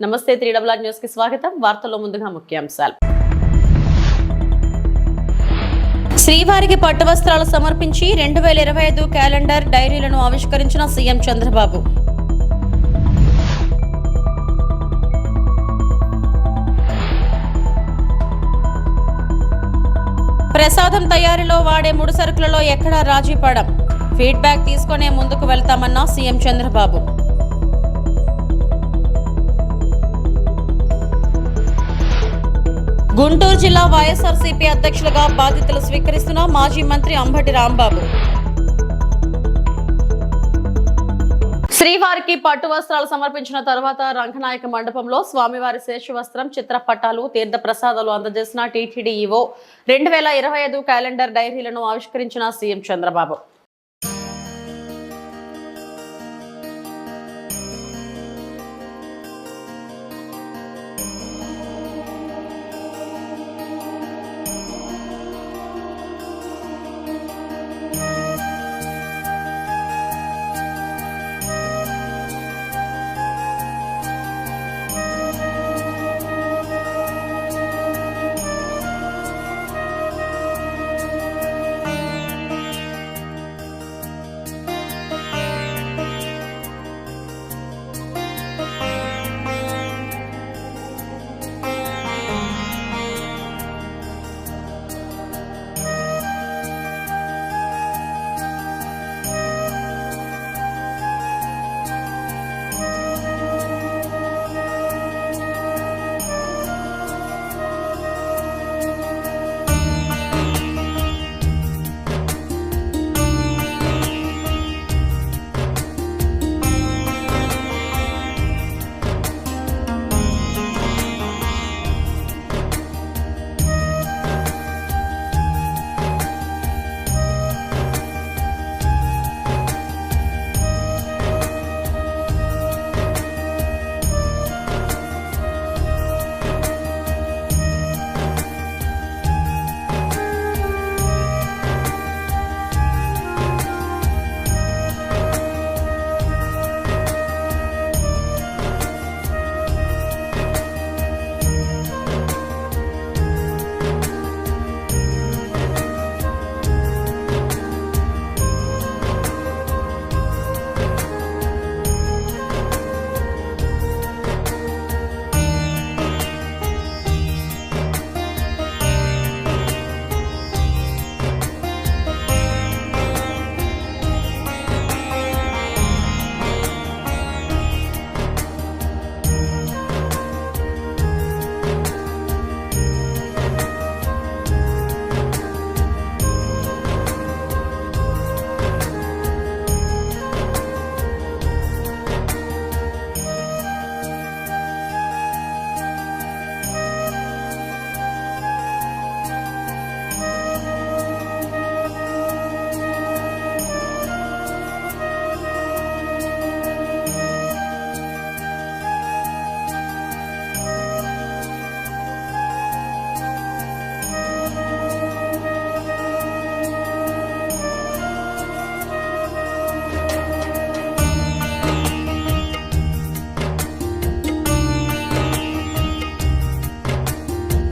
నమస్తే 3RR news కి స్వాగతం. వార్తల్లో ముందుగా ముఖ్యాంశాలు. శ్రీవారికి పట్టు వస్త్రాలు సమర్పించి 2025 క్యాలెండర్ డైరీలను ఆవిష్కరించిన సీఎం చంద్రబాబు. ప్రసాదం తయారీలో వాడే ముడి సరుకులలో ఎక్కడా రాజీ పడం, ఫీడ్బ్యాక్ తీసుకునే ముందుకు వెళ్తామన్న సీఎం చంద్రబాబు. గుంటూరు జిల్లా వైఎస్ఆర్సీపీ అధ్యక్షులుగా బాధ్యతలు స్వీకరిస్తున్న మాజీ మంత్రి అంబటి రాంబాబు. శ్రీవారికి పట్టు వస్త్రాలు సమర్పించిన తర్వాత రంగనాయక మండపంలో స్వామివారి శేషవస్త్రం, చిత్రపటాలు, తీర్థ ప్రసాదాలు అందజేసిన టీటీడీ ఈవో 2025 క్యాలెండర్ డైరీలను ఆవిష్కరించిన సీఎం చంద్రబాబు.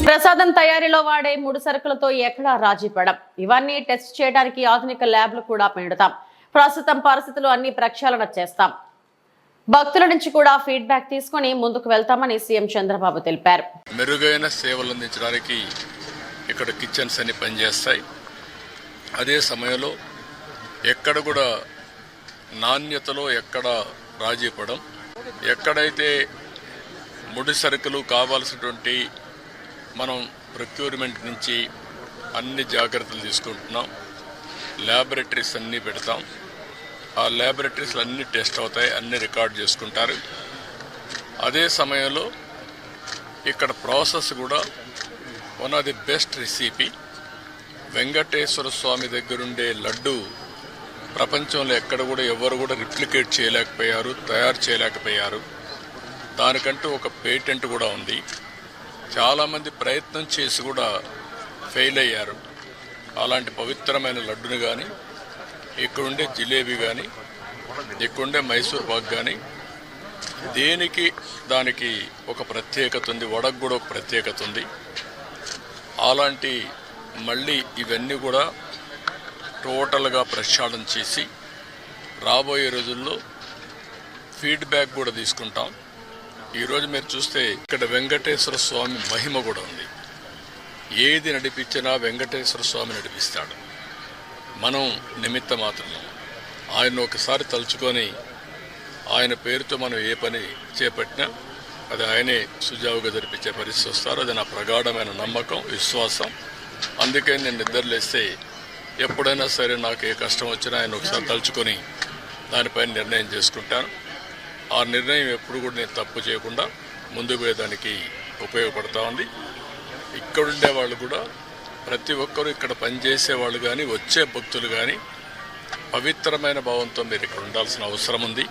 ప్రసాదం తయారీలో వాడే ముడి సరుకులతో ఎక్కడా రాజీ పడం, ఇవన్నీ టెస్ట్ చేయడానికి ఆధునిక ల్యాబ్లు కూడా పెడతాం. ప్రస్తుతం పరిస్థితులు అన్ని ప్రక్షాళన చేస్తాం. భక్తుల నుంచి కూడా ఫీడ్బ్యాక్ తీసుకుని ముందుకు వెళ్తామని సీఎం చంద్రబాబు తెలిపారు. మెరుగైన సేవలు అందించడానికి ఇక్కడ కిచెన్స్ అన్ని పనిచేస్తాయి. అదే సమయంలో ఎక్కడ కూడా నాణ్యతలో ఎక్కడ రాజీ పడం, ఎక్కడైతే ముడి సరుకులు కావాల్సినటువంటి మనం ప్రొక్యూర్మెంట్ నుంచి అన్ని జాగ్రత్తలు తీసుకుంటున్నాం. ల్యాబొరేటరీస్ అన్నీ పెడతాం. ఆ ల్యాబొరేటరీస్లో అన్నీ టెస్ట్ అవుతాయి, అన్నీ రికార్డ్ చేసుకుంటారు. అదే సమయంలో ఇక్కడ ప్రాసెస్ కూడా one of the best recipe. Venkateswara Swamy దగ్గరుండే లడ్డు ప్రపంచంలో ఎక్కడ కూడా ఎవరు కూడా రిప్లికేట్ చేయలేకపోయారు, తయారు చేయలేకపోయారు. దానికంటూ ఒక పేటెంట్ కూడా ఉంది. చాలామంది ప్రయత్నం చేసి కూడా ఫెయిల్ అయ్యారు. అలాంటి పవిత్రమైన లడ్డుని కానీ, ఇక్కడుండే జిలేబీ కానీ, ఇక్కడుండే మైసూర్ పాక్ కానీ దేనికి దానికి ఒక ప్రత్యేకత ఉంది, వడకు కూడా ఒక ప్రత్యేకత ఉంది. అలాంటి మళ్ళీ ఇవన్నీ కూడా టోటల్గా ప్రక్షాళన చేసి రాబోయే రోజుల్లో ఫీడ్బ్యాక్ కూడా తీసుకుంటాం. ఈరోజు మీరు చూస్తే ఇక్కడ వెంకటేశ్వర స్వామి మహిమ కూడా ఉంది. ఏది నడిపించినా వెంకటేశ్వర స్వామి నడిపిస్తాడు. మనం నిమిత్త మాత్రం ఆయన ఒకసారి తలుచుకొని ఆయన పేరుతో మనం ఏ పని చేపట్టినా అది ఆయనే సుజావుగా జరిపించే పరిస్థితి వస్తారు. అది నా ప్రగాఢమైన నమ్మకం, విశ్వాసం. అందుకే నేను నిద్రలేస్తే ఎప్పుడైనా సరే నాకు ఏ కష్టం వచ్చినా ఆయన ఒకసారి తలుచుకొని దానిపైన నిర్ణయం చేసుకుంటాను. ఆ నిర్ణయం ఎప్పుడు కూడా నేను తప్పు చేయకుండా ముందుకు పోయేదానికి ఉపయోగపడతా ఉంది. ఇక్కడుండే వాళ్ళు కూడా ప్రతి ఒక్కరూ ఇక్కడ పనిచేసే వాళ్ళు కానీ వచ్చే భక్తులు కానీ పవిత్రమైన భావంతో మీరు ఇక్కడ ఉండాల్సిన అవసరం ఉంది.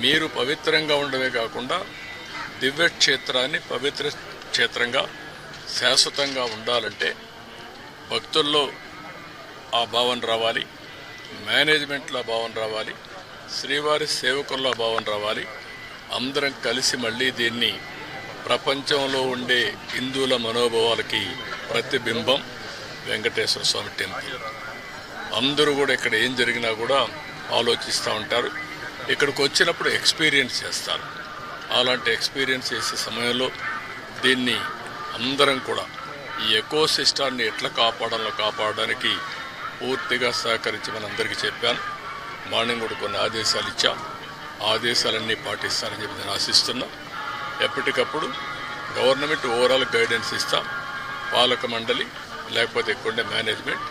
మీరు పవిత్రంగా ఉండడమే కాకుండా దివ్య క్షేత్రాన్ని పవిత్ర క్షేత్రంగా శాశ్వతంగా ఉండాలంటే భక్తుల్లో ఆ భావన రావాలి, మేనేజ్మెంట్లో ఆ భావన రావాలి, శ్రీవారి సేవకుల్లో ఆ భావన రావాలి. అందరం కలిసి మళ్ళీ దీన్ని ప్రపంచంలో ఉండే హిందువుల మనోభావాలకి ప్రతిబింబం వెంకటేశ్వర స్వామి టెంపుల్. అందరూ కూడా ఇక్కడ ఏం జరిగినా కూడా ఆలోచిస్తూ ఉంటారు. ఇక్కడికి వచ్చినప్పుడు ఎక్స్పీరియన్స్ చేస్తారు. అలాంటి ఎక్స్పీరియన్స్ చేసే సమయంలో దీన్ని అందరం కూడా ఈ ఎకో సిస్టాన్ని ఎట్లా కాపాడడానికి పూర్తిగా సహకరించమని అందరికీ చెప్పాను. మార్నింగ్ కూడా కొన్ని ఆదేశాలు ఇచ్చాం. ఆదేశాలన్నీ పాటిస్తానని చెప్పి నేను ఆశిస్తున్నా. ఎప్పటికప్పుడు గవర్నమెంట్ ఓవరాల్ గైడెన్స్ ఇస్తాం. పాలక మండలి లేకపోతే ఎక్కువ మేనేజ్మెంట్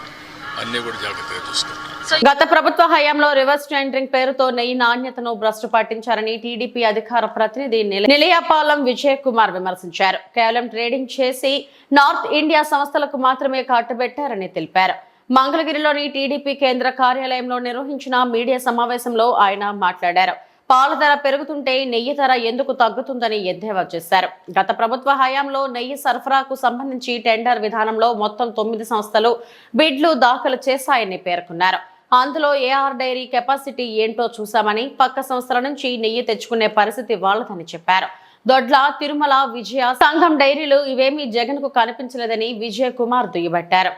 అన్నీ కూడా జాగ్రత్తగా చూసుకుంటాం. గత ప్రభుత్వ హయాంలో రివర్స్ టెండరింగ్ పేరుతో నెయ్యి నాణ్యతను భ్రష్టు పట్టించారని టీడీపీ అధికార ప్రతినిధి నిలయపాలెం విజయ్ కుమార్ విమర్శించారు. కేవలం ట్రేడింగ్ చేసి నార్త్ ఇండియా సంస్థలకు మాత్రమే కట్టుబెట్టారని తెలిపారు. మంగళగిరిలోని టీడీపీ కేంద్ర కార్యాలయంలో నిర్వహించిన మీడియా సమావేశంలో ఆయన మాట్లాడారు. పాల ధర పెరుగుతుంటే నెయ్యి ధర ఎందుకు తగ్గుతుందని ఎద్దేవా చేశారు. గత ప్రభుత్వ హయాంలో నెయ్యి సరఫరాకు సంబంధించి టెండర్ విధానంలో మొత్తం 9 సంస్థలు బిడ్లు దాఖలు చేశాయని పేర్కొన్నారు. అందులో ఏఆర్ డైరీ కెపాసిటీ ఏంటో చూశామని, పక్క సంస్థల నుంచి నెయ్యి తెచ్చుకునే పరిస్థితి వాళ్ళదని చెప్పారు. దొడ్ల, తిరుమల, విజయ, సంఘం డైరీలు ఇవేమీ జగన్ కు కనిపించలేదని విజయ్ కుమార్ దుయ్యబట్టారు.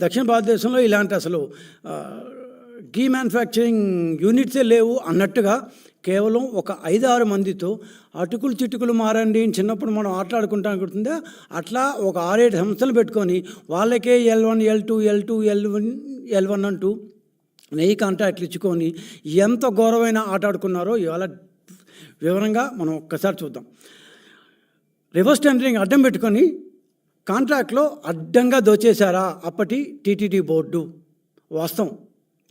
దక్షిణ భారతదేశంలో ఇలాంటి అసలు గీ మ్యానుఫ్యాక్చరింగ్ యూనిట్సే లేవు అన్నట్టుగా కేవలం ఒక 5-6 మందితో అటుకులు చిటుకులు మారండి చిన్నప్పుడు మనం ఆటలాడుకుంటాం గుర్తుందా, అట్లా ఒక 6-7 సంస్థలు పెట్టుకొని వాళ్ళకే L1, L2, L1 అంటూ నెయ్యి కాంట్రాక్ట్లు ఇచ్చుకొని ఎంత ఘోరమైన ఆట ఆడుకున్నారో ఇవాళ వివరంగా మనం ఒక్కసారి చూద్దాం. రివర్స్ టెండరింగ్ అడ్డం పెట్టుకొని కాంట్రాక్ట్లో అడ్డంగా దోచేశారా అప్పటి టీటీడీ బోర్డు? వాస్తవం,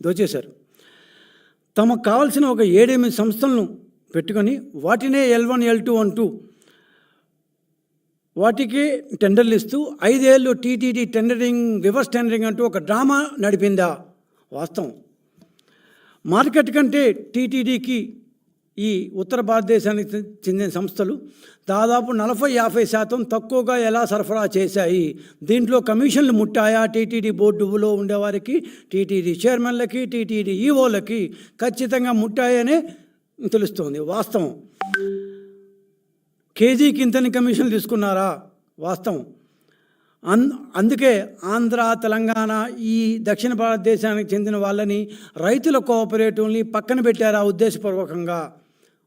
దోచేశారు. తమకు కావాల్సిన ఒక 7-8 సంస్థలను పెట్టుకొని వాటినే L1, L2 అంటూ వాటికి టెండర్లు ఇస్తూ 5 ఏళ్ళు టీటీడీ టెండరింగ్, రివర్స్ టెండరింగ్ అంటూ ఒక డ్రామా నడిపిందా? వాస్తవం. మార్కెట్ కంటే టీటీడీకి ఈ ఉత్తర భారతదేశానికి చెందిన సంస్థలు దాదాపు 40-50% తక్కువగా ఎలా సరఫరా చేశాయి? దీంట్లో కమిషన్లు ముట్టాయా? టీటీడీ బోర్డులో ఉండేవారికి, టీటీడీ చైర్మన్లకి, టీటీడీ ఈఓలకి ఖచ్చితంగా ముట్టాయనే తెలుస్తోంది. వాస్తవం. కేజీకి ఇంతని కమిషన్లు తీసుకున్నారా? వాస్తవం. అందుకే ఆంధ్ర, తెలంగాణ, ఈ దక్షిణ భారతదేశానికి చెందిన వాళ్ళని, రైతుల కోఆపరేటివ్ని పక్కన పెట్టారా ఉద్దేశపూర్వకంగా?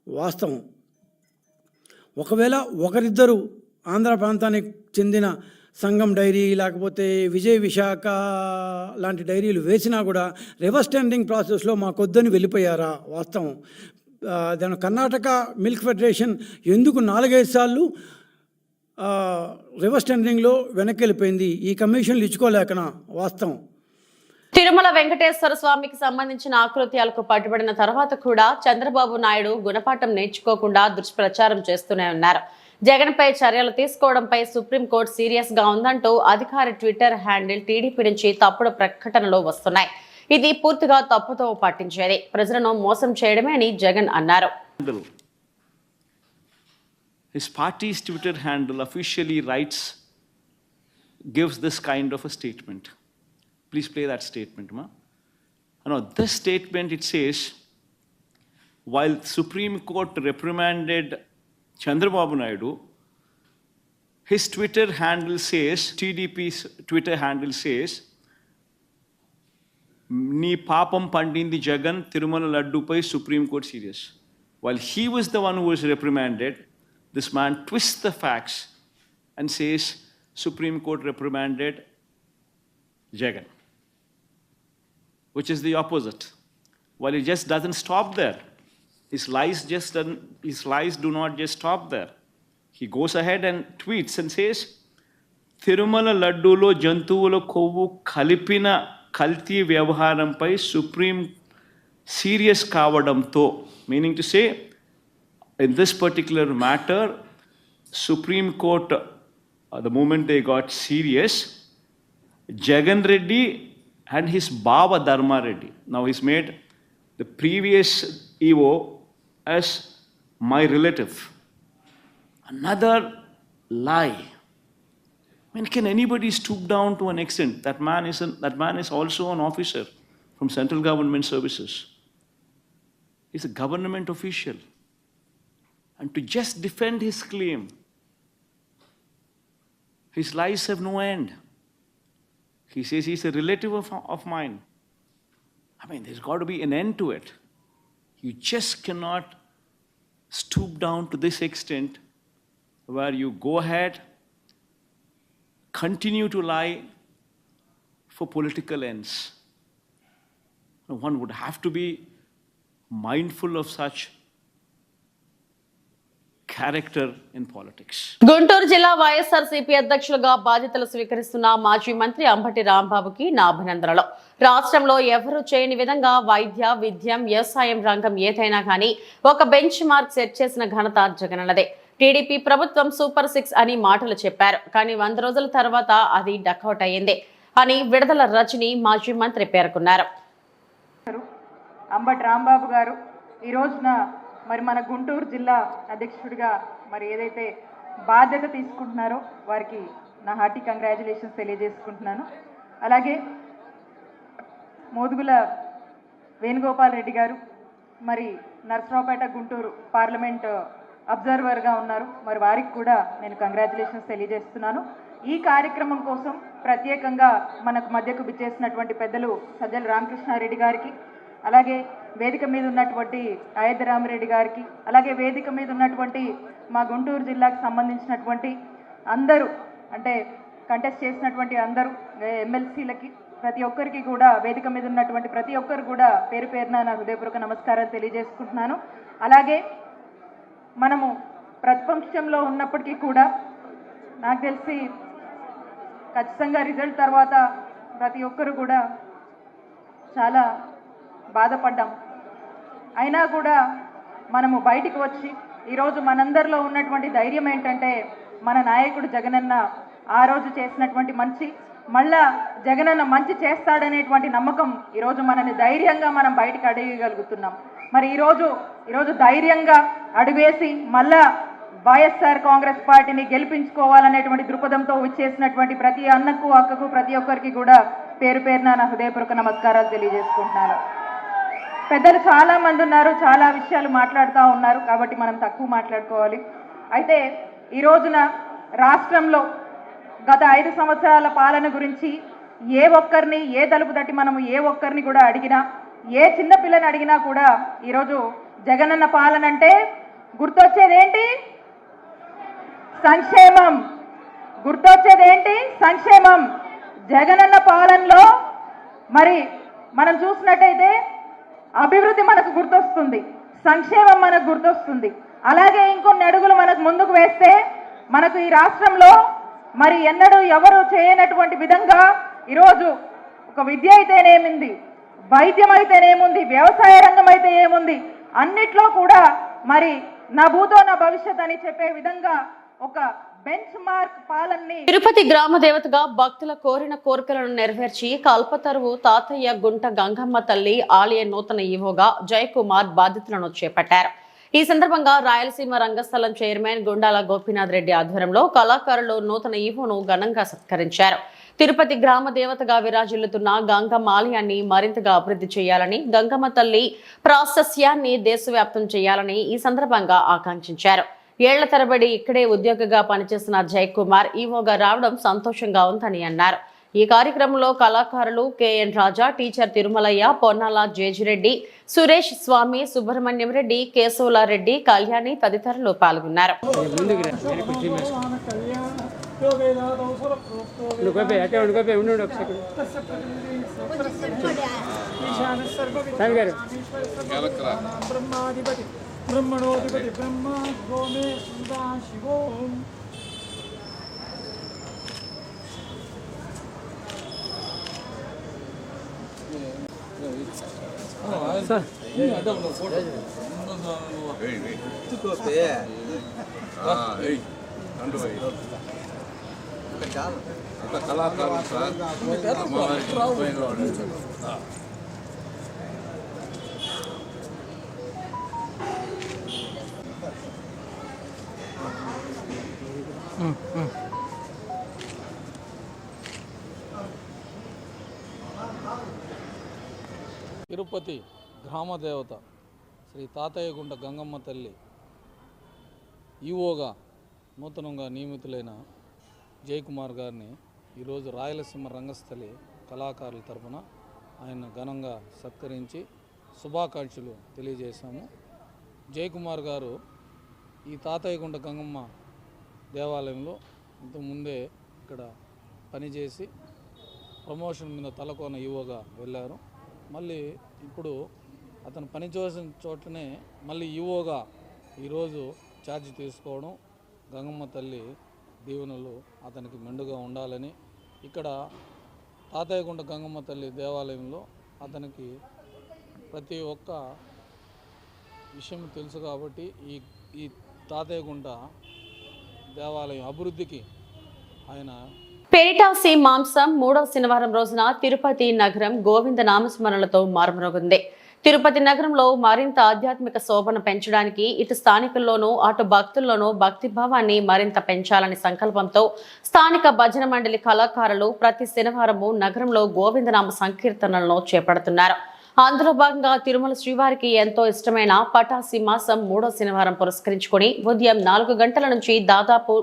వాస్తవం. ఒకవేళ ఒకరిద్దరు ఆంధ్ర ప్రాంతానికి చెందిన సంఘం డైరీ లేకపోతే విజయ్, విశాఖ లాంటి డైరీలు వేసినా కూడా రివర్స్ టెండరింగ్ ప్రాసెస్లో మాకొద్దని వెళ్ళిపోయారా? వాస్తవం. దాని కర్ణాటక మిల్క్ ఫెడరేషన్ ఎందుకు 4-5 సార్లు రివర్స్ టెండరింగ్లో వెనక్కి వెళ్ళిపోయింది? ఈ కమిషన్లు ఇచ్చుకోలేకనా? వాస్తవం. తిరుమల వెంకటేశ్వర స్వామికి సంబంధించిన ఆకృత్యాలకు పట్టుబడిన తర్వాత కూడా చంద్రబాబు నాయుడు గుణపాఠం నేర్చుకోకుండా దుష్ప్రచారం చేస్తూనే ఉన్నారు. జగన్ పై చర్యలు తీసుకోవడంపై సుప్రీంకోర్టు సీరియస్ గా ఉందంటూ అధికారి ట్విట్టర్ హ్యాండిల్ టీడీపీ నుంచి తప్పుడు ప్రకటనలు వస్తున్నాయి. ఇది పూర్తిగా తప్పుతో పట్టించేది, ప్రజలను మోసం చేయడమే అని జగన్ అన్నారు. His party's Twitter handle officially gives this kind of a statement. Please play that statement, ma. No, this statement, it says, while Supreme Court reprimanded Chandrababu Naidu, his Twitter handle says, TDP's Twitter handle says, "Nee papam pandindi Jagan Tirumala Laddu pai Supreme Court serious." While he was the one who was reprimanded, this man twists the facts and says Supreme Court reprimanded Jagan, which is the opposite. While it just doesn't stop there, his lies do not just stop there. He goes ahead and tweets and says, "Tirumala Laddulo Jantuvula Kovu Kalipina Kalti Vyavaharampai Supreme serious kavadamto," meaning to say, in this particular matter, Supreme Court, the moment they got serious, Jagan Reddy and his Baba Dharma Reddy. Now he's made the previous EO as my relative. Another lie. I mean, can anybody stoop down to an extent? That man is also an officer from central government services. He's a government official. And to just defend his claim, his lies have no end. He says he's a relative of mine. I mean, there's got to be an end to it. You just cannot stoop down to this extent where you go ahead, continue to lie for political ends. One would have to be mindful of such character in politics. Guntur జిల్లా వైఎస్ఆర్సీపీ అధ్యక్షులుగా బాధ్యతలు స్వీకరిస్తున్న మాజీ మంత్రి అంబటి రాంబాబుకి నా అభినందనలు. రాష్ట్రంలో ఎవరూ చేయని విధంగా వైద్య, విద్యం, వ్యవసాయం రంగం ఏదైనా కానీ ఒక బెంచ్ మార్క్ సెట్ చేసిన ఘనత జగనన్నదే. టీడీపీ ప్రభుత్వం సూపర్ 6 అని మాటలు చెప్పారు, కానీ 100 రోజుల తర్వాత అది డకౌట్ అయ్యింది అని విడుదల రజని మాజీ మంత్రి పేర్కొన్నారు. అంబటి రాంబాబు గారు ఈ రోజున మరి మన గుంటూరు జిల్లా అధ్యక్షుడిగా మరి ఏదైతే బాధ్యత తీసుకుంటున్నారో వారికి నా హార్టీ కంగ్రాచులేషన్స్ తెలియజేసుకుంటున్నాను. అలాగే మోదుగుల వేణుగోపాల్ రెడ్డి గారు మరి నర్సరావుపేట గుంటూరు పార్లమెంట్ అబ్జర్వర్గా ఉన్నారు, మరి వారికి కూడా నేను కంగ్రాచులేషన్స్ తెలియజేస్తున్నాను. ఈ కార్యక్రమం కోసం ప్రత్యేకంగా మనకు మధ్యకు విచ్చేసినటువంటి పెద్దలు సజ్జల రామకృష్ణారెడ్డి గారికి, అలాగే వేదిక మీద ఉన్నటువంటి అయోధ్య రామిరెడ్డి గారికి, అలాగే వేదిక మీద ఉన్నటువంటి మా గుంటూరు జిల్లాకు సంబంధించినటువంటి అందరూ, అంటే కంటెస్ట్ చేసినటువంటి అందరూ ఎమ్మెల్సీలకి, ప్రతి ఒక్కరికి కూడా వేదిక మీద ఉన్నటువంటి ప్రతి ఒక్కరు కూడా పేరు పేరున నా హృదయపూర్వక నమస్కారాలు తెలియజేసుకుంటున్నాను. అలాగే మనము ప్రతిపక్షంలో ఉన్నప్పటికీ కూడా నాకు తెలిసి ఖచ్చితంగా రిజల్ట్ తర్వాత ప్రతి ఒక్కరు కూడా చాలా బాధపడ్డాం. అయినా కూడా మనము బయటికి వచ్చి ఈరోజు మనందరిలో ఉన్నటువంటి ధైర్యం ఏంటంటే మన నాయకుడు జగనన్న ఆ రోజు చేసినటువంటి మంచి, మళ్ళా జగనన్న మంచి చేస్తాడనేటువంటి నమ్మకం ఈరోజు మనని ధైర్యంగా మనం బయటికి అడగగలుగుతున్నాం. మరి ఈరోజు ధైర్యంగా అడుగేసి మళ్ళా వైఎస్ఆర్ కాంగ్రెస్ పార్టీని గెలిపించుకోవాలనేటువంటి దృక్పథంతో వచ్చేసినటువంటి ప్రతి అన్నకు, అక్కకు, ప్రతి ఒక్కరికి కూడా పేరు పేరున నా హృదయపూర్వక నమస్కారాలు తెలియజేసుకుంటున్నాను. పెద్దలు చాలా మంది ఉన్నారు, చాలా విషయాలు మాట్లాడుతూ ఉన్నారు, కాబట్టి మనం తక్కువ మాట్లాడుకోవాలి. అయితే ఈ రోజున రాష్ట్రంలో గత 5 సంవత్సరాల పాలన గురించి ఏ ఒక్కరిని, ఏ తలుపు తట్టి మనము ఏ ఒక్కరిని కూడా అడిగినా, ఏ చిన్న పిల్లని అడిగినా కూడా ఈరోజు జగనన్న పాలన అంటే గుర్తొచ్చేది ఏంటి? సంక్షేమం. గుర్తొచ్చేది ఏంటి? సంక్షేమం. జగనన్న పాలనలో మరి మనం చూసినట్టయితే అభివృద్ధి మనకు గుర్తొస్తుంది, సంక్షేమం మనకు గుర్తొస్తుంది. అలాగే ఇంకొన్ని అడుగులు మనకు ముందుకు వేస్తే మనకు ఈ రాష్ట్రంలో మరి ఎన్నడూ ఎవరు చేయనటువంటి విధంగా ఈరోజు ఒక విద్య అయితేనేమింది, వైద్యం అయితేనేముంది, వ్యవసాయ రంగం అయితే ఏముంది, అన్నిట్లో కూడా మరి నా భూతో నా భవిష్యత్ అని చెప్పే విధంగా ఒక బెంచ్ మార్క్ పాలనని. తిరుపతి గ్రామ దేవతగా భక్తుల కోరిన కోరికలను నెరవేర్చి కల్పతరువు తాతయ్య గుంట గంగమ్మ తల్లి ఆలయ నూతన ఈవోగా జయకుమార్ బాధ్యతలను చేపట్టారు. ఈ సందర్భంగా రాయలసీమ రంగస్థలం చైర్మన్ గుండాల గోపీనాథ్ రెడ్డి ఆధ్వర్యంలో కళాకారులు నూతన ఈవోను ఘనంగా సత్కరించారు. తిరుపతి గ్రామ దేవతగా విరాజిల్లుతున్న గంగమ్మ ఆలయాన్ని మరింతగా అభివృద్ధి చేయాలని, గంగమ్మ తల్లి ప్రాశస్యాన్ని దేశవ్యాప్తం చేయాలని ఈ సందర్భంగా ఆకాంక్షించారు. ఏళ్ల తరబడి ఇక్కడే ఉద్యోగిగా పనిచేసిన జయకుమార్ ఈవోగా రావడం సంతోషంగా ఉందని అన్నారు. ఈ కార్యక్రమంలో కళాకారులు కెఎన్ రాజా, టీచర్ తిరుమలయ్య, పొన్నాల జేజిరెడ్డి, సురేష్ స్వామి, సుబ్రహ్మణ్యం రెడ్డి, కేశవులారెడ్డి, కళ్యాణి తదితరులు పాల్గొన్నారు. బ్రహ్మణోధిపతి బ్రహ్మ గోమే సుదా శివోం. తిరుపతి గ్రామదేవత శ్రీ తాతయ్యగుంట గంగమ్మ తల్లి ఈవోగా నూతనంగా నియమితులైన జయకుమార్ గారిని ఈరోజు రాయలసీమ రంగస్థలి కళాకారుల తరపున ఆయన ఘనంగా సత్కరించి శుభాకాంక్షలు తెలియజేశాము. జయకుమార్ గారు ఈ తాతయ్యగుంట గంగమ్మ దేవాలయంలో ఇంతకుముందే ఇక్కడ పనిచేసి ప్రమోషన్ మీద తలకోన ఈవోగా వెళ్ళారు. మళ్ళీ ఇప్పుడు అతను పనిచేసిన చోటనే మళ్ళీ ఈవోగా ఈరోజు ఛార్జ్ తీసుకోవడం, గంగమ్మ తల్లి దీవెనలు అతనికి మెండుగా ఉండాలని, ఇక్కడ తాతయ్యగుంట గంగమ్మ తల్లి దేవాలయంలో అతనికి ప్రతి ఒక్క విషయం తెలుసు కాబట్టి ఈ తాతయ్యగుంట దేవాలయం అభివృద్ధికి ఆయన పెరిటాసి మాంసం 3వ శనివారం రోజున తిరుపతి నగరం గోవింద నామస్మరణలతో మారుమ్రోగింది. తిరుపతి నగరంలో మరింత ఆధ్యాత్మిక శోభను పెంచడానికి ఇటు స్థానికుల్లోనూ అటు భక్తుల్లోనూ భక్తిభావాన్ని మరింత పెంచాలని సంకల్పంతో స్థానిక భజన మండలి కళాకారులు ప్రతి శనివారము నగరంలో గోవిందనామ సంకీర్తనలను చేపడుతున్నారు. అందులో భాగంగా తిరుమల శ్రీవారికి ఎంతో ఇష్టమైన పటాసి మాసం 3వ శనివారం పురస్కరించుకుని ఉదయం 4 గంటల నుంచి దాదాపు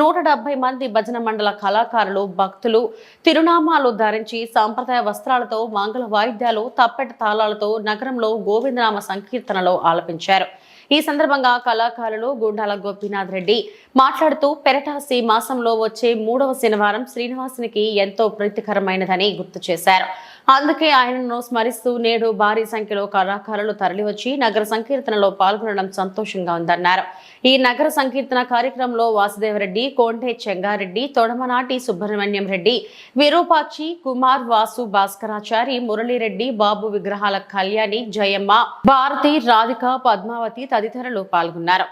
170 మంది భజన మండల కళాకారులు, భక్తులు తిరునామాలు ధరించి సాంప్రదాయ వస్త్రాలతో, మంగళ వాయిద్యాలు, తప్పెట తాళాలతో నగరంలో గోవిందనామ సంకీర్తనలో ఆలపించారు. ఈ సందర్భంగా కళాకారులు గుండాల గోపీనాథ్ రెడ్డి మాట్లాడుతూ పెరటాసి మాసంలో వచ్చే 3వ శనివారం శ్రీనివాసునికి ఎంతో ప్రీతికరమైనదని గుర్తు చేశారు. అందుకే ఆయనను స్మరిస్తూ నేడు భారీ సంఖ్యలో కళాకారులు తరలివచ్చి నగర సంకీర్తనలో పాల్గొనడం సంతోషంగా ఉందన్నారు. ఈ నగర సంకీర్తన కార్యక్రమంలో వాసుదేవరెడ్డి, కోంటే చెంగారెడ్డి, తొడమనాటి సుబ్రహ్మణ్యం రెడ్డి, విరూపాక్షి, కుమార్, వాసు, భాస్కరాచారి, మురళీరెడ్డి, బాబు విగ్రహాల కళ్యాణి, జయమ్మ, భారతి, రాధిక, పద్మావతి తదితరులు పాల్గొన్నారు.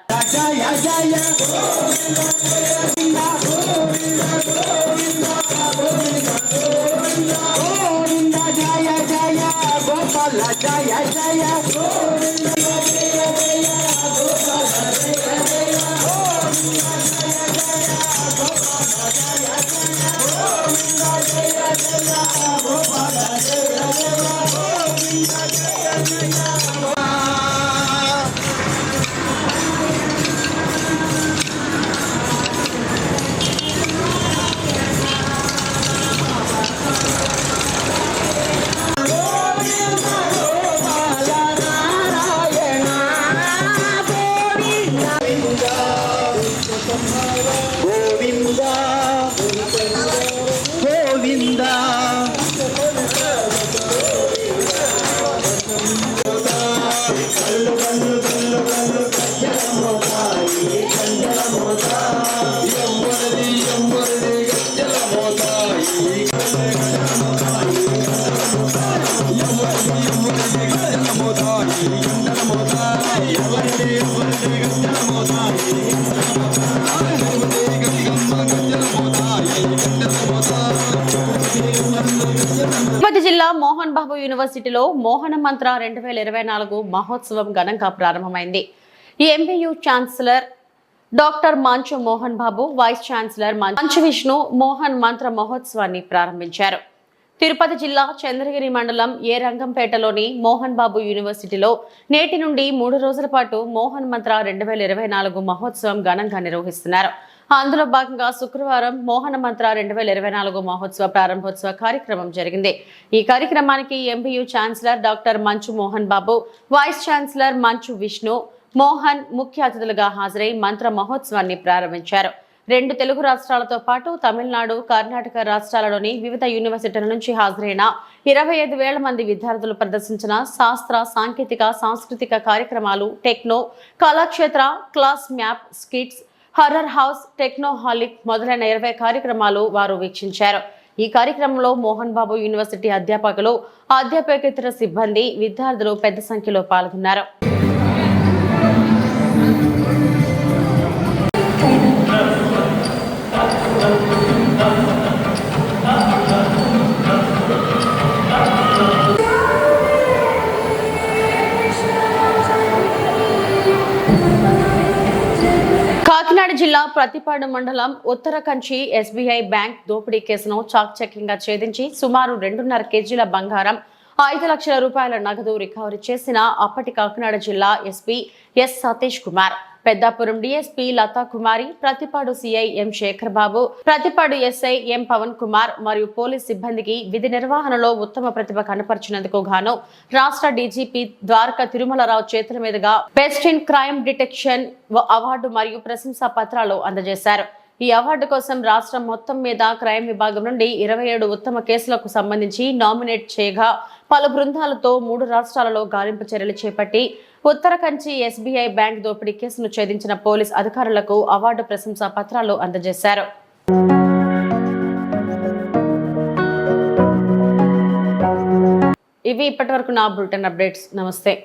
తిరుపతి జిల్లా మోహన్ బాబు యూనివర్సిటీలో మోహన మంత్ర 2024 మహోత్సవం ఘనంగా ప్రారంభమైంది. ఎంబీయూ ఛాన్సలర్ డాక్టర్ మంచు మోహన్ బాబు, వైస్ ఛాన్సలర్ మంచు విష్ణు మోహన్ మంత్ర మహోత్సవాన్ని ప్రారంభించారు. తిరుపతి జిల్లా చంద్రగిరి మండలం ఏ రంగంపేటలోని మోహన్ బాబు యూనివర్సిటీలో నేటి నుండి 3 రోజుల పాటు మోహన్ మంత్ర 2024 మహోత్సవం ఘనంగా నిర్వహిస్తున్నారు. అందులో భాగంగా శుక్రవారం మోహన మంత్ర 2024 మహోత్సవ ప్రారంభోత్సవ కార్యక్రమం జరిగింది. ఈ కార్యక్రమానికి ఎంబీయూ ఛాన్సలర్ డాక్టర్ మంచు మోహన్ బాబు, వైస్ ఛాన్సలర్ మంచు విష్ణు మోహన్ ముఖ్య అతిథులుగా హాజరై మంత్ర మహోత్సవాన్ని ప్రారంభించారు. 2 తెలుగు రాష్ట్రాలతో పాటు తమిళనాడు, కర్ణాటక రాష్ట్రాలలోని వివిధ యూనివర్సిటీల నుంచి హాజరైన 25,000 మంది విద్యార్థులు ప్రదర్శించిన శాస్త్ర, సాంకేతిక, సాంస్కృతిక కార్యక్రమాలు, టెక్నో, కళాక్షేత్ర, క్లాస్ మ్యాప్, స్కిట్స్, హర్రర్ హౌస్, టెక్నోహాలిక్ మొదలైన 20 కార్యక్రమాలు వారు వీక్షించారు. ఈ కార్యక్రమంలో మోహన్ బాబు యూనివర్సిటీ అధ్యాపకులు, అధ్యాపకేతర సిబ్బంది, విద్యార్థులు పెద్ద సంఖ్యలో పాల్గొన్నారు. కాకినాడ జిల్లా ప్రతిపాడు మండలం ఉత్తరకంచి ఎస్బీఐ బ్యాంక్ దోపిడీ కేసును చాకచక్యంగా ఛేదించి సుమారు 2.5 కేజీల బంగారం, 5 లక్షల రూపాయల నగదు రికవరీ చేసిన అప్పటి కాకినాడ జిల్లా SP S Satish Kumar, Peddapuram DSP Latha Kumari, Prathipadu CI M Sekhar Babu, Prathipadu SI M Pavan Kumar మరియు పోలీస్ సిబ్బందికి విధి నిర్వహణలో ఉత్తమ ప్రతిభ కనపరిచినందుకు గాను రాష్ట్ర డీజీపీ ద్వారకా తిరుమలరావు చేతుల మీదుగా best in crime detection award మరియు ప్రశంసా పత్రాలు అందజేశారు. ఈ అవార్డు కోసం రాష్ట్రం మొత్తం మీద క్రైమ్ విభాగం నుండి 27 ఉత్తమ కేసులకు సంబంధించి నామినేట్ చేయగా పలు బృందాలతో 3 రాష్ట్రాలలో గాలింపు చర్యలు చేపట్టి ఉత్తరకంచి ఎస్బీఐ బ్యాంక్ దోపిడీ కేసును ఛేదించిన పోలీస్ అధికారులకు అవార్డు ప్రశంసా పత్రాలు అందజేశారు. ఇవి ఇప్పటివరకు నా బులెటిన్ అప్డేట్స్. నమస్తే.